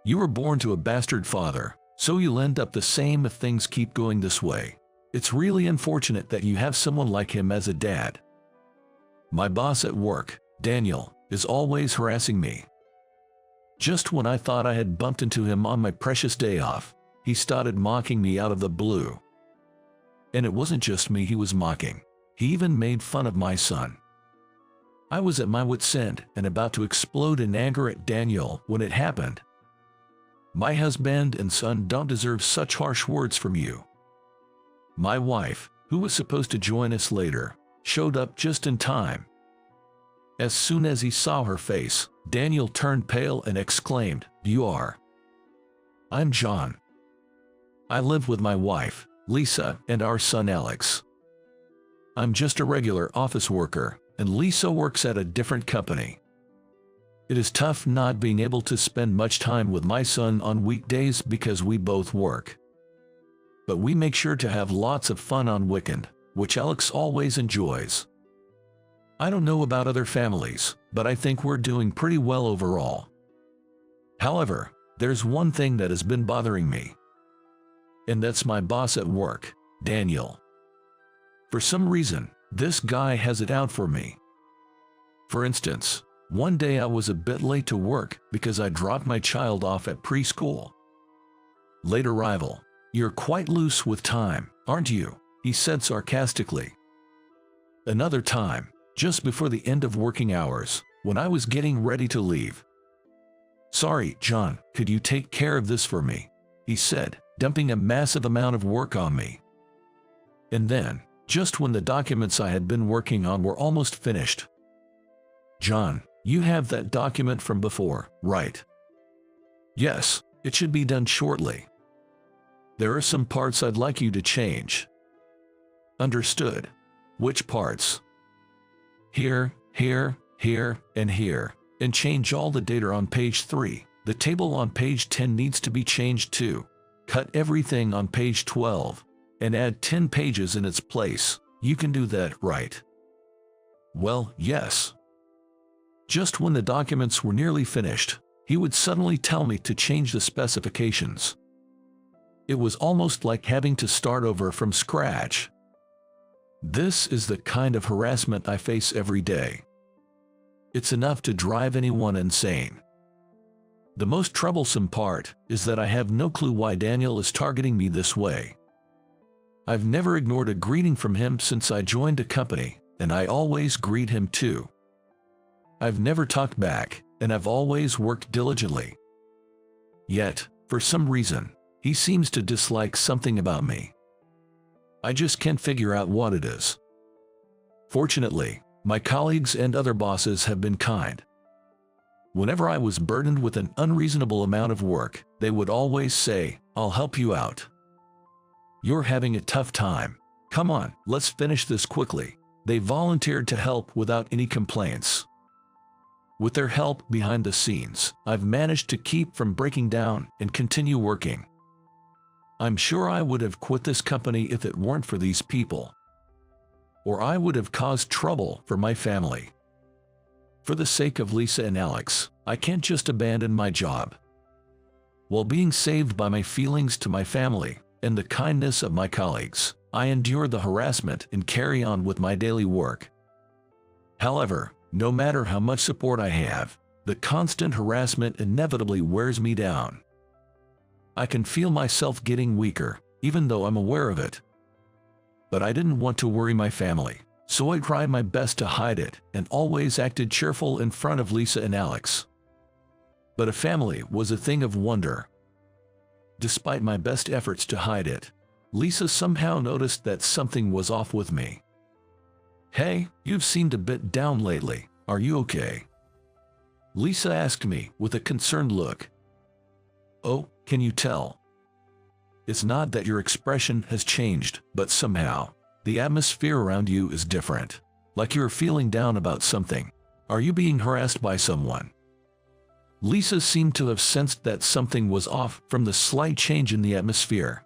You were born to a bastard father, so you'll end up the same if things keep going this way. It's really unfortunate that you have someone like him as a dad. My boss at work, Daniel, is always harassing me. Just when I thought I had bumped into him on my precious day off, he started mocking me out of the blue. And it wasn't just me he was mocking. He even made fun of my son. I was at my wit's end and about to explode in anger at Daniel when it happened. My husband and son don't deserve such harsh words from you. My wife, who was supposed to join us later, showed up just in time. As soon as he saw her face, Daniel turned pale and exclaimed, "You are?" "I'm John. I live with my wife, Lisa, and our son Alex. I'm just a regular office worker, and Lisa works at a different company. It is tough not being able to spend much time with my son on weekdays because we both work. But we make sure to have lots of fun on weekend, which Alex always enjoys. I don't know about other families, but I think we're doing pretty well overall. However, there's one thing that has been bothering me. And that's my boss at work, Daniel. For some reason, this guy has it out for me. For instance, one day I was a bit late to work because I dropped my child off at preschool. Late arrival. "You're quite loose with time, aren't you?" he said sarcastically. Another time, just before the end of working hours, when I was getting ready to leave. "Sorry, John, could you take care of this for me?" he said, dumping a massive amount of work on me. And then, just when the documents I had been working on were almost finished. "John, you have that document from before, right?" "Yes, it should be done shortly. There are some parts I'd like you to change." "Understood. Which parts?" "Here, here, here, and here, and change all the data on page 3. The table on page 10 needs to be changed too. Cut everything on page 12, and add 10 pages in its place. You can do that, right?" "Well, yes." Just when the documents were nearly finished, he would suddenly tell me to change the specifications. It was almost like having to start over from scratch. This is the kind of harassment I face every day. It's enough to drive anyone insane. The most troublesome part is that I have no clue why Daniel is targeting me this way. I've never ignored a greeting from him since I joined the company, and I always greet him too. I've never talked back, and I've always worked diligently. Yet, for some reason, he seems to dislike something about me. I just can't figure out what it is. Fortunately, my colleagues and other bosses have been kind. Whenever I was burdened with an unreasonable amount of work, they would always say, "I'll help you out. You're having a tough time. Come on, let's finish this quickly." They volunteered to help without any complaints. With their help behind the scenes, I've managed to keep from breaking down and continue working. I'm sure I would have quit this company if it weren't for these people. Or I would have caused trouble for my family. For the sake of Lisa and Alex, I can't just abandon my job. While being saved by my feelings to my family and the kindness of my colleagues, I endure the harassment and carry on with my daily work. However, no matter how much support I have, the constant harassment inevitably wears me down. I can feel myself getting weaker, even though I'm aware of it. But I didn't want to worry my family, so I tried my best to hide it and always acted cheerful in front of Lisa and Alex. But a family was a thing of wonder. Despite my best efforts to hide it, Lisa somehow noticed that something was off with me. "Hey, you've seemed a bit down lately. Are you okay?" Lisa asked me with a concerned look. "Oh, can you tell? It's not that your expression has changed, but somehow, the atmosphere around you is different. Like you're feeling down about something. Are you being harassed by someone?" Lisa seemed to have sensed that something was off from the slight change in the atmosphere.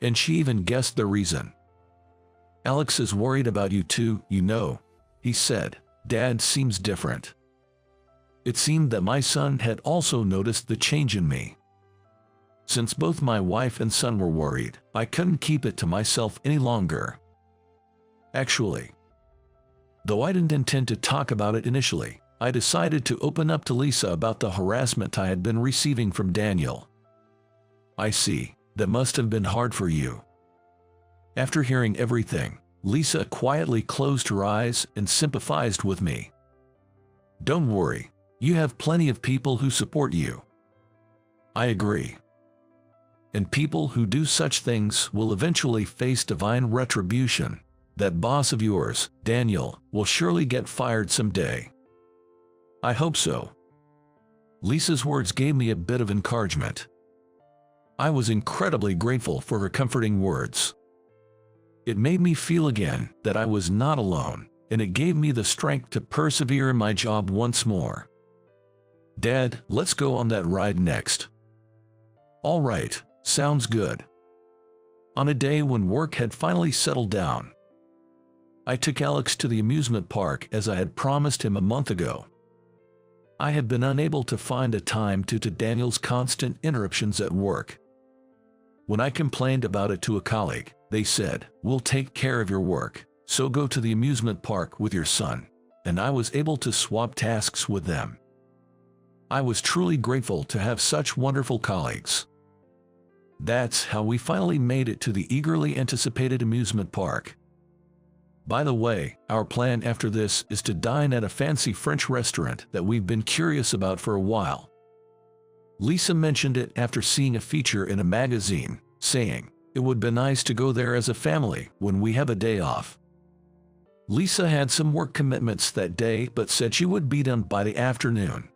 And she even guessed the reason. "Alex is worried about you too, you know," he said. "Dad seems different." It seemed that my son had also noticed the change in me. Since both my wife and son were worried, I couldn't keep it to myself any longer. Actually, though I didn't intend to talk about it initially, I decided to open up to Lisa about the harassment I had been receiving from Daniel. I see. That must have been hard for you. After hearing everything, Lisa quietly closed her eyes and sympathized with me. Don't worry, you have plenty of people who support you. I agree. And people who do such things will eventually face divine retribution. That boss of yours, Daniel, will surely get fired someday. I hope so. Lisa's words gave me a bit of encouragement. I was incredibly grateful for her comforting words. It made me feel again that I was not alone, and it gave me the strength to persevere in my job once more. Dad, let's go on that ride next. All right, sounds good. On a day when work had finally settled down, I took Alex to the amusement park as I had promised him a month ago. I had been unable to find a time due to Daniel's constant interruptions at work. When I complained about it to a colleague, they said, "We'll take care of your work, so go to the amusement park with your son," and I was able to swap tasks with them. I was truly grateful to have such wonderful colleagues. That's how we finally made it to the eagerly anticipated amusement park. By the way, our plan after this is to dine at a fancy French restaurant that we've been curious about for a while. Lisa mentioned it after seeing a feature in a magazine, saying, "It would be nice to go there as a family when we have a day off." Lisa had some work commitments that day but said she would be done by the afternoon.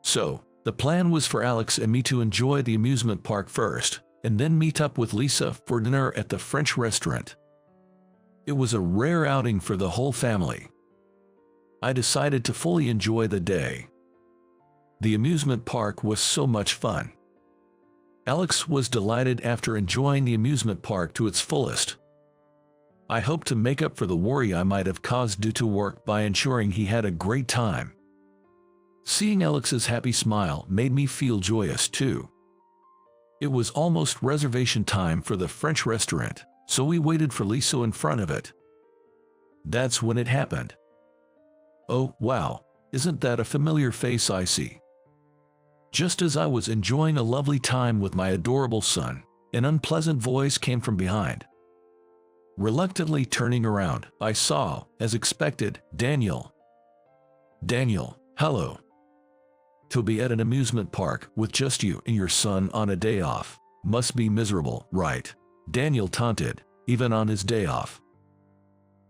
So, the plan was for Alex and me to enjoy the amusement park first, and then meet up with Lisa for dinner at the French restaurant. It was a rare outing for the whole family. I decided to fully enjoy the day. The amusement park was so much fun. Alex was delighted after enjoying the amusement park to its fullest. I hoped to make up for the worry I might have caused due to work by ensuring he had a great time. Seeing Alex's happy smile made me feel joyous too. It was almost reservation time for the French restaurant, so we waited for Lisa in front of it. That's when it happened. Oh, wow, isn't that a familiar face I see? Just as I was enjoying a lovely time with my adorable son, an unpleasant voice came from behind. Reluctantly turning around, I saw, as expected, Daniel. "Daniel, hello. To be at an amusement park with just you and your son on a day off must be miserable, right?" Daniel taunted, even on his day off.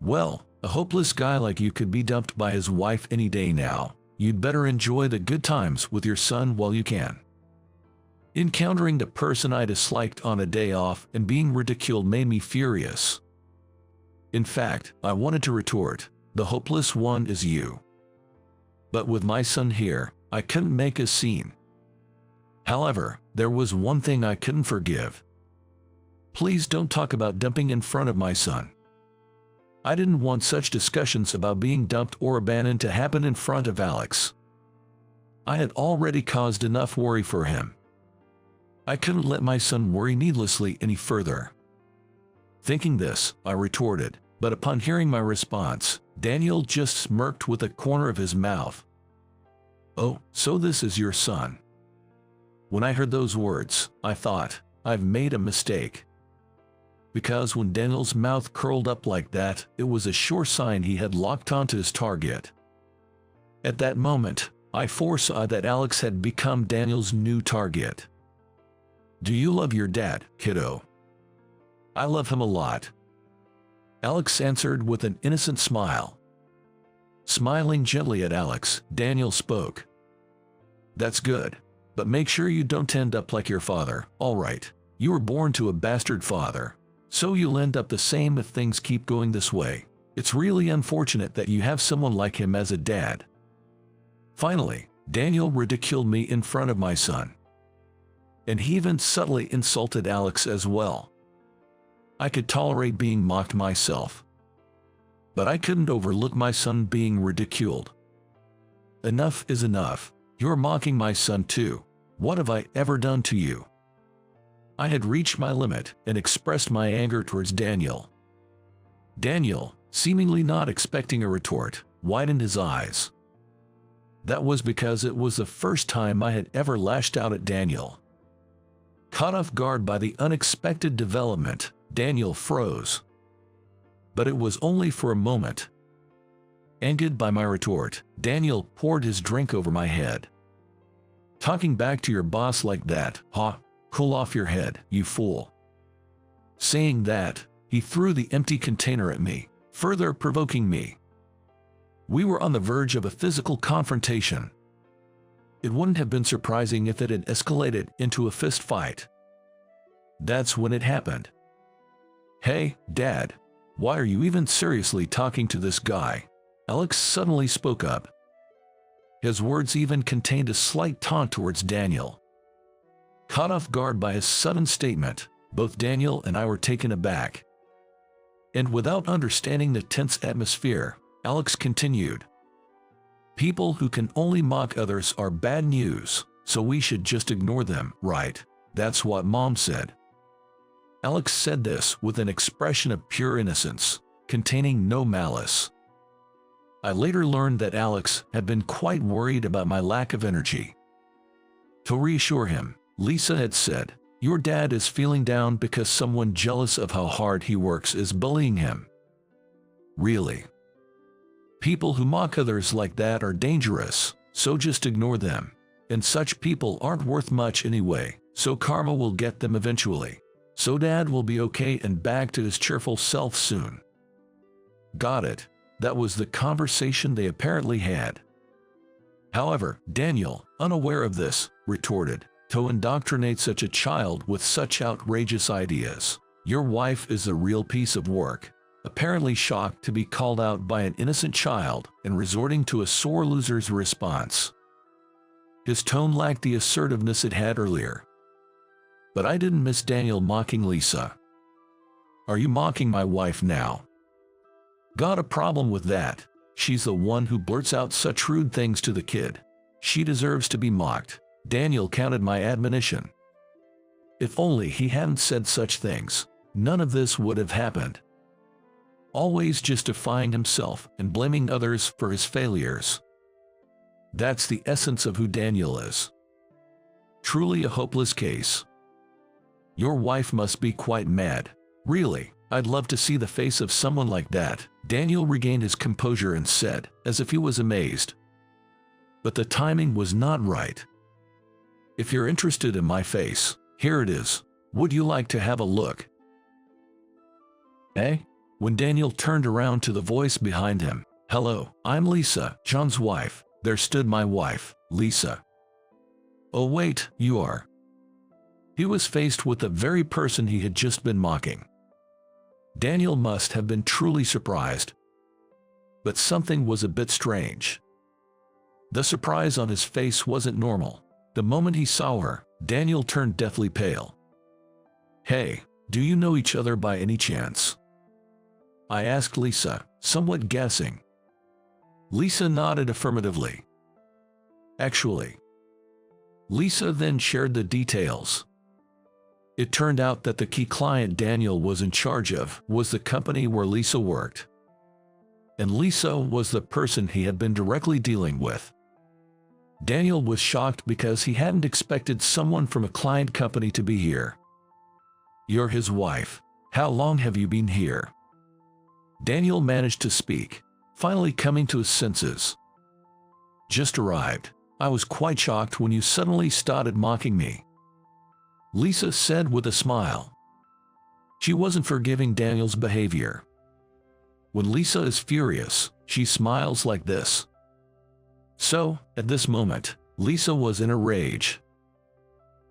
"Well, a hopeless guy like you could be dumped by his wife any day now. You'd better enjoy the good times with your son while you can." Encountering the person I disliked on a day off and being ridiculed made me furious. In fact, I wanted to retort, "The hopeless one is you." But with my son here, I couldn't make a scene. However, there was one thing I couldn't forgive. Please don't talk about dumping in front of my son. I didn't want such discussions about being dumped or abandoned to happen in front of Alex. I had already caused enough worry for him. I couldn't let my son worry needlessly any further. Thinking this, I retorted, but upon hearing my response, Daniel just smirked with a corner of his mouth. "Oh, so this is your son." When I heard those words, I thought, I've made a mistake. Because when Daniel's mouth curled up like that, it was a sure sign he had locked onto his target. At that moment, I foresaw that Alex had become Daniel's new target. "Do you love your dad, kiddo?" "I love him a lot," Alex answered with an innocent smile. Smiling gently at Alex, Daniel spoke. "That's good. But make sure you don't end up like your father, all right? You were born to a bastard father. So you'll end up the same if things keep going this way. It's really unfortunate that you have someone like him as a dad." Finally, Daniel ridiculed me in front of my son. And he even subtly insulted Alex as well. I could tolerate being mocked myself, but I couldn't overlook my son being ridiculed. Enough is enough. You're mocking my son too. What have I ever done to you? I had reached my limit and expressed my anger towards Daniel. Daniel, seemingly not expecting a retort, widened his eyes. That was because it was the first time I had ever lashed out at Daniel. Caught off guard by the unexpected development, Daniel froze. But it was only for a moment. Angered by my retort, Daniel poured his drink over my head. Talking back to your boss like that, huh? Cool off your head, you fool. Saying that, he threw the empty container at me, further provoking me. We were on the verge of a physical confrontation. It wouldn't have been surprising if it had escalated into a fist fight. That's when it happened. Hey, Dad, why are you even seriously talking to this guy? Alex suddenly spoke up. His words even contained a slight taunt towards Daniel. Caught off guard by his sudden statement, both Daniel and I were taken aback. And without understanding the tense atmosphere, Alex continued. People who can only mock others are bad news, so we should just ignore them, right? That's what Mom said. Alex said this with an expression of pure innocence, containing no malice. I later learned that Alex had been quite worried about my lack of energy. To reassure him, Lisa had said, "Your dad is feeling down because someone jealous of how hard he works is bullying him." Really? People who mock others like that are dangerous, so just ignore them. And such people aren't worth much anyway, so karma will get them eventually. So Dad will be okay and back to his cheerful self soon. Got it. That was the conversation they apparently had. However, Daniel, unaware of this, retorted, "To indoctrinate such a child with such outrageous ideas. Your wife is a real piece of work." Apparently shocked to be called out by an innocent child and resorting to a sore loser's response. His tone lacked the assertiveness it had earlier. But I didn't miss Daniel mocking Lisa. "Are you mocking my wife now?" "Got a problem with that. She's the one who blurts out such rude things to the kid. She deserves to be mocked." Daniel countered my admonition. If only he hadn't said such things, none of this would have happened. Always justifying himself and blaming others for his failures. That's the essence of who Daniel is. Truly a hopeless case. Your wife must be quite mad. Really, I'd love to see the face of someone like that. Daniel regained his composure and said, as if he was amazed. But the timing was not right. "If you're interested in my face, here it is. Would you like to have a look?" Eh? When Daniel turned around to the voice behind him, "Hello, I'm Lisa, John's wife." There stood my wife, Lisa. "Oh wait, you are." He was faced with the very person he had just been mocking. Daniel must have been truly surprised. But something was a bit strange. The surprise on his face wasn't normal. The moment he saw her, Daniel turned deathly pale. "Hey, do you know each other by any chance?" I asked Lisa, somewhat guessing. Lisa nodded affirmatively. Actually. Lisa then shared the details. It turned out that the key client Daniel was in charge of was the company where Lisa worked. And Lisa was the person he had been directly dealing with. Daniel was shocked because he hadn't expected someone from a client company to be here. "You're his wife. How long have you been here?" Daniel managed to speak, finally coming to his senses. "Just arrived. I was quite shocked when you suddenly started mocking me," Lisa said with a smile. She wasn't forgiving Daniel's behavior. When Lisa is furious, she smiles like this. So, at this moment, Lisa was in a rage.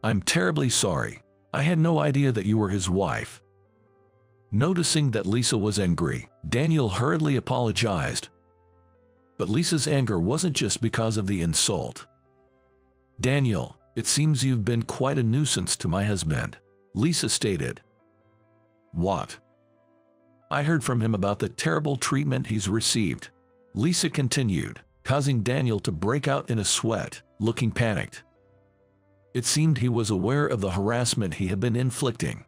"I'm terribly sorry. I had no idea that you were his wife." Noticing that Lisa was angry, Daniel hurriedly apologized. But Lisa's anger wasn't just because of the insult. "Daniel, it seems you've been quite a nuisance to my husband," Lisa stated. "What?" "I heard from him about the terrible treatment he's received," Lisa continued, causing Daniel to break out in a sweat, looking panicked. It seemed he was aware of the harassment he had been inflicting.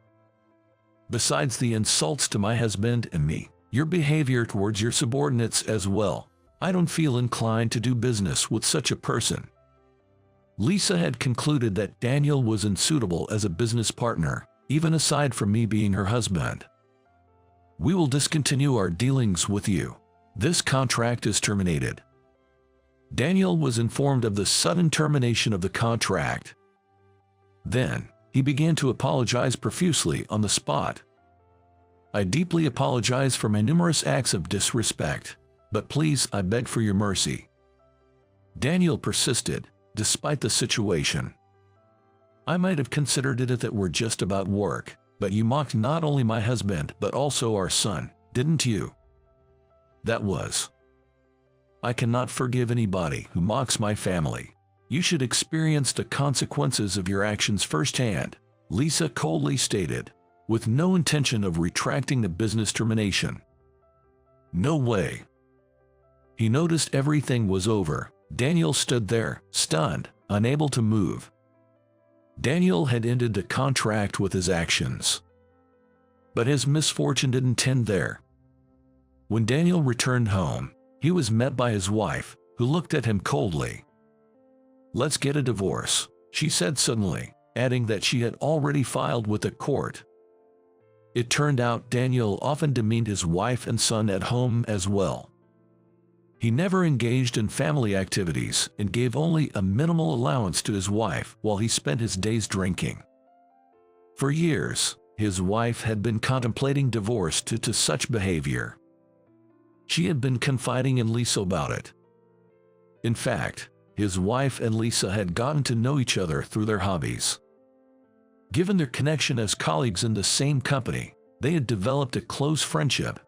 Besides the insults to my husband and me, your behavior towards your subordinates as well. I don't feel inclined to do business with such a person. Lisa had concluded that Daniel was unsuitable as a business partner, even aside from me being her husband. We will discontinue our dealings with you. This contract is terminated. Daniel was informed of the sudden termination of the contract. Then, he began to apologize profusely on the spot. I deeply apologize for my numerous acts of disrespect, but please, I beg for your mercy. Daniel persisted, despite the situation. I might have considered it if it were just about work, but you mocked not only my husband but also our son, didn't you? That was. I cannot forgive anybody who mocks my family. You should experience the consequences of your actions firsthand, Lisa coldly stated, with no intention of retracting the business termination. No way. He noticed everything was over. Daniel stood there, stunned, unable to move. Daniel had ended the contract with his actions. But his misfortune didn't end there. When Daniel returned home, he was met by his wife, who looked at him coldly. "Let's get a divorce," she said suddenly, adding that she had already filed with the court. It turned out Daniel often demeaned his wife and son at home as well. He never engaged in family activities and gave only a minimal allowance to his wife while he spent his days drinking. For years, his wife had been contemplating divorce due to such behavior. She had been confiding in Lisa about it. In fact, his wife and Lisa had gotten to know each other through their hobbies. Given their connection as colleagues in the same company, they had developed a close friendship.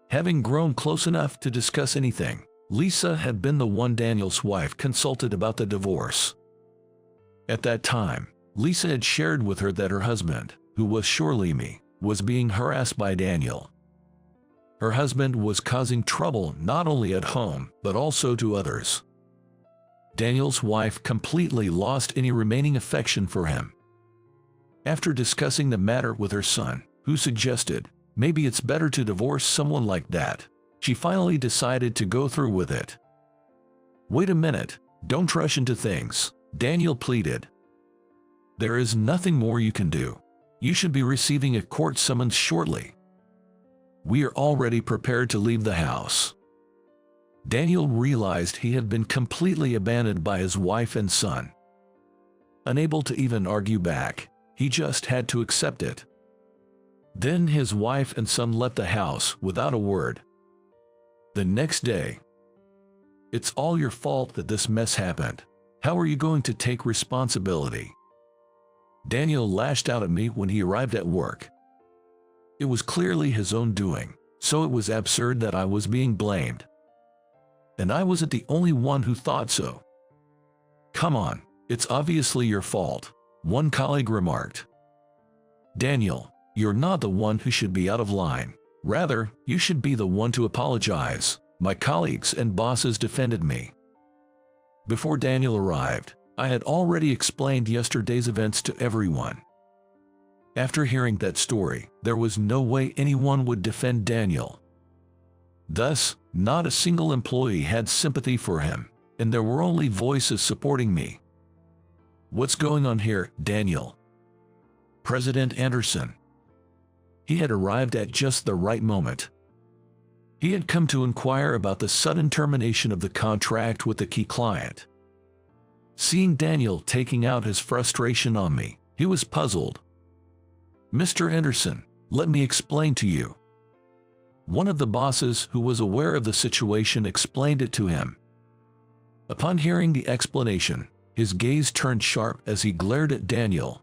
Having grown close enough to discuss anything, Lisa had been the one Daniel's wife consulted about the divorce. At that time, Lisa had shared with her that her husband, who was surely me, was being harassed by Daniel. Her husband was causing trouble not only at home, but also to others. Daniel's wife completely lost any remaining affection for him. After discussing the matter with her son, who suggested, maybe it's better to divorce someone like that, she finally decided to go through with it. "Wait a minute, don't rush into things," Daniel pleaded. "There is nothing more you can do. You should be receiving a court summons shortly. We are already prepared to leave the house." Daniel realized he had been completely abandoned by his wife and son. Unable to even argue back, he just had to accept it. Then his wife and son left the house without a word. The next day, "It's all your fault that this mess happened. How are you going to take responsibility?" Daniel lashed out at me when he arrived at work. It was clearly his own doing, so it was absurd that I was being blamed. And I wasn't the only one who thought so. "Come on, it's obviously your fault," one colleague remarked. "Daniel, you're not the one who should be out of line. Rather, you should be the one to apologize," my colleagues and bosses defended me. Before Daniel arrived, I had already explained yesterday's events to everyone. After hearing that story, there was no way anyone would defend Daniel. Thus, not a single employee had sympathy for him, and there were only voices supporting me. "What's going on here, Daniel?" President Anderson. He had arrived at just the right moment. He had come to inquire about the sudden termination of the contract with the key client. Seeing Daniel taking out his frustration on me, he was puzzled. "Mr. Anderson, let me explain to you." One of the bosses who was aware of the situation explained it to him. Upon hearing the explanation, his gaze turned sharp as he glared at Daniel.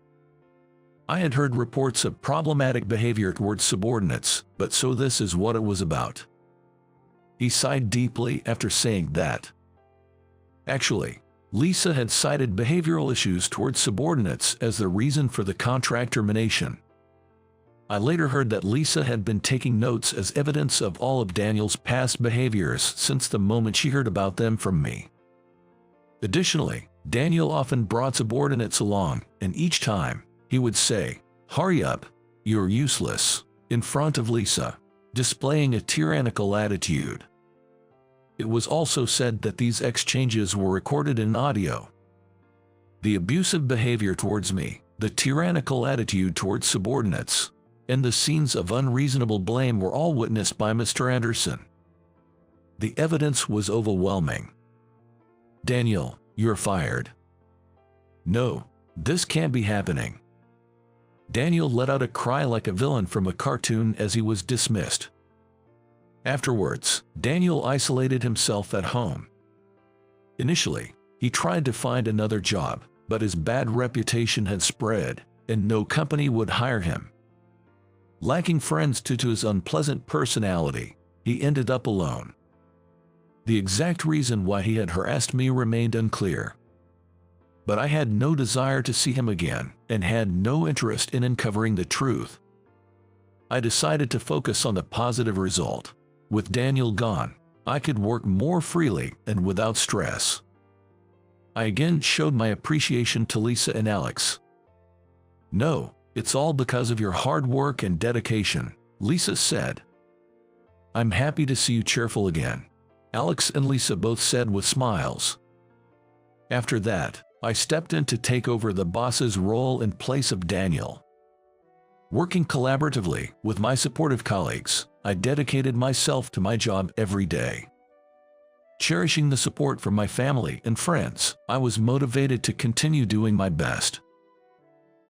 I had heard reports of problematic behavior towards subordinates, but so this is what it was about. He sighed deeply after saying that. Actually, Lisa had cited behavioral issues towards subordinates as the reason for the contract termination. I later heard that Lisa had been taking notes as evidence of all of Daniel's past behaviors since the moment she heard about them from me. Additionally, Daniel often brought subordinates along, and each time, he would say, "Hurry up, you're useless," in front of Lisa, displaying a tyrannical attitude. It was also said that these exchanges were recorded in audio. The abusive behavior towards me, the tyrannical attitude towards subordinates, and the scenes of unreasonable blame were all witnessed by Mr. Anderson. The evidence was overwhelming. "Daniel, you're fired." "No, this can't be happening." Daniel let out a cry like a villain from a cartoon as he was dismissed. Afterwards, Daniel isolated himself at home. Initially, he tried to find another job, but his bad reputation had spread, and no company would hire him. Lacking friends due to his unpleasant personality, he ended up alone. The exact reason why he had harassed me remained unclear. But I had no desire to see him again, and had no interest in uncovering the truth. I decided to focus on the positive result. With Daniel gone, I could work more freely and without stress. I again showed my appreciation to Lisa and Alex. "No, it's all because of your hard work and dedication," Lisa said. "I'm happy to see you cheerful again," Alex and Lisa both said with smiles. After that, I stepped in to take over the boss's role in place of Daniel. Working collaboratively with my supportive colleagues, I dedicated myself to my job every day. Cherishing the support from my family and friends, I was motivated to continue doing my best.